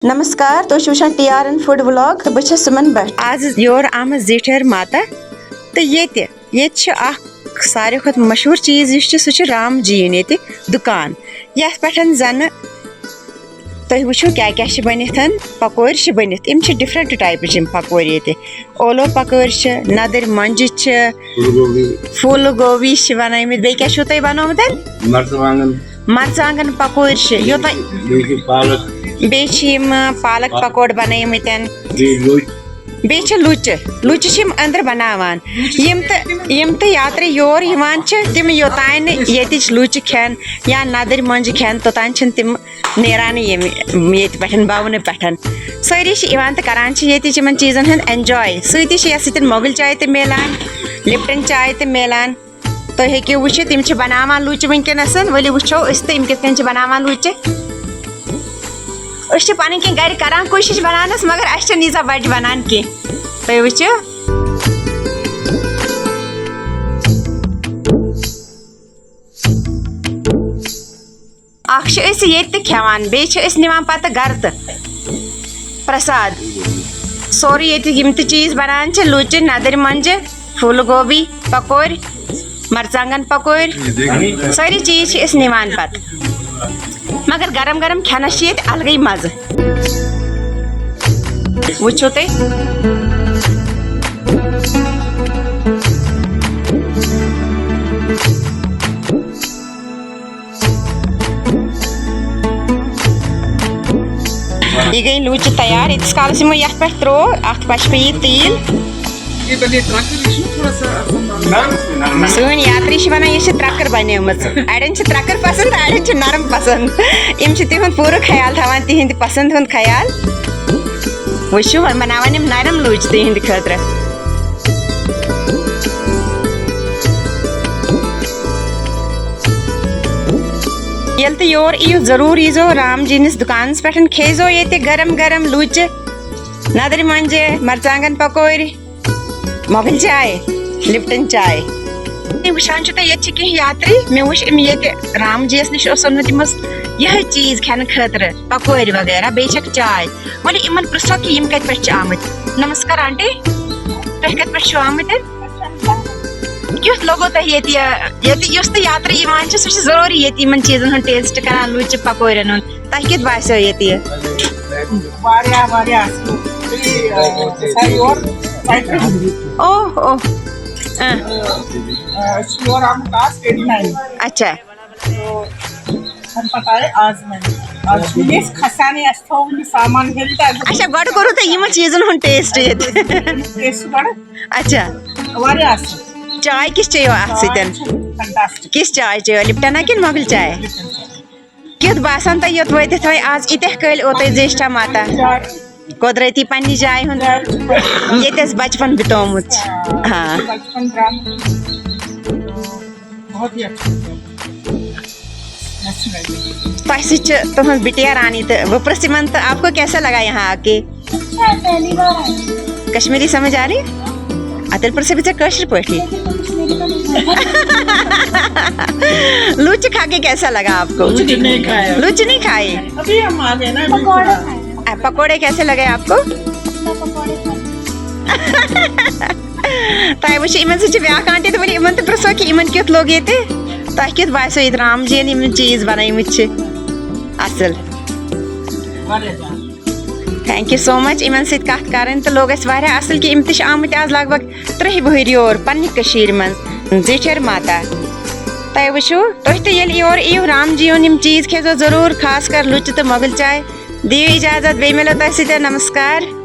नमस्कार तो वुचान TRN food vlog तो बस सुमन भट्ट आज योर आम जीठर माता तो ये सारे खुद मशहूर चीज सह राम जीन ये दुकान ये पे जन तुम वो क्या क्या बनित पकोर बनित इम डिफरेंट टाइप पकोर ये ओलो पकोर नदर मंज फूल गोभी बनामित बे क्या तुम बनोमुत मरचांगन पकोर बे पालक पकोड़ बनामित बे लुच अंदर बनावान यम तो यात्रा योर तिम योतान ये लुच खेन या नदर मंज खेन तोतान तिम नेरान ये पे बावन पे सारी तो करान ये चीज़न हंद एंजॉय सत मोगल चाय तो मिलान लिप्टन चाय तो मिलान तो हेकु वो तिम बनावान लुच वनकस वली वो तम कित बनावान लुच पन कह गर करान कोशिश बनानस मगर अस नीजा बज बनान कह तुम वो ये खेवान बे निवान पत गर तो प्रसाद सोरी ये चीज बनान लुच नदर मंज फूल गोभी पकोर मरचांगन पकोर सारी चीज निवान पत मगर गरम गरम खेनस ये अलग मज वो ये गई लुच तैयार इस काल ये पे त्रो अत पश पे तील सन यात्री वन यह त्रकर बनेम अड़न त्रकर पसंद अड़न नरम पसंद इम तिहद पूरा ख्याल थवान तिहद पसंद हूं ख्याल वो बनावान नरम लुच तिहद खतर ये तो योर यू जरूर यीजो राम जीनिस दुकान पे खेजो ये गरम गरम लुच नदर मंज मरचांगन पकोर मोगल चाय लिप्टन चाय वुचान ये कह यात्री मे वो ये राम जी नश यह चीज खेन खतर पकोर वगैरह बे चाय वली इन पृछो कि कत आमत नमस्कार आंटी तुम कत पे आमत क्युत लोगो तुम ये यात्रा सह जरूरी ये इन चीजन हूं टेस्ट करान लुच पकोरन हूं तुम कत बासो ये ओह ओह अच्छा अच्छा गड करू तो यम चीजन हूं टेस्ट ये अच्छा चाय किस चेयो किस चाय चेयो लिप्टना कि मोगल चाय क्युत बासान तुम योत वत आज इत कल ओत ज्येष्ठा माता कुदरती पन्नी जाय हूं ये बचपन बितोमुत हाँ तुम बिटिया रानी तो वो प्रसिमन तो आपको कैसा लगा यहाँ आके कश्मीरी समझ आ रही अतल पर से भी कश्मीर पढ़ी लुच खा के कैसा लगा आपको लुच नहीं खाए अभी हम आ गए ना पकोड़े कैसे लगे आपको तुम वो इन ब्या आंटी तो इन तो पृछो कि इन क्युत लोग ये तुम क्युत बासो ये राम जी इन चीज बनामित असल thank you so much in कत कर तो लोग असल कि इम आमत आज लगभग 3 वहर योर पन्ने मज जीठर माता तुम वो तुम योर यू राम जी इन चीज खेजो जरूर खास कर लुच तो मोगल चाय दियो इजाजत बे मिलो तुम नमस्कार।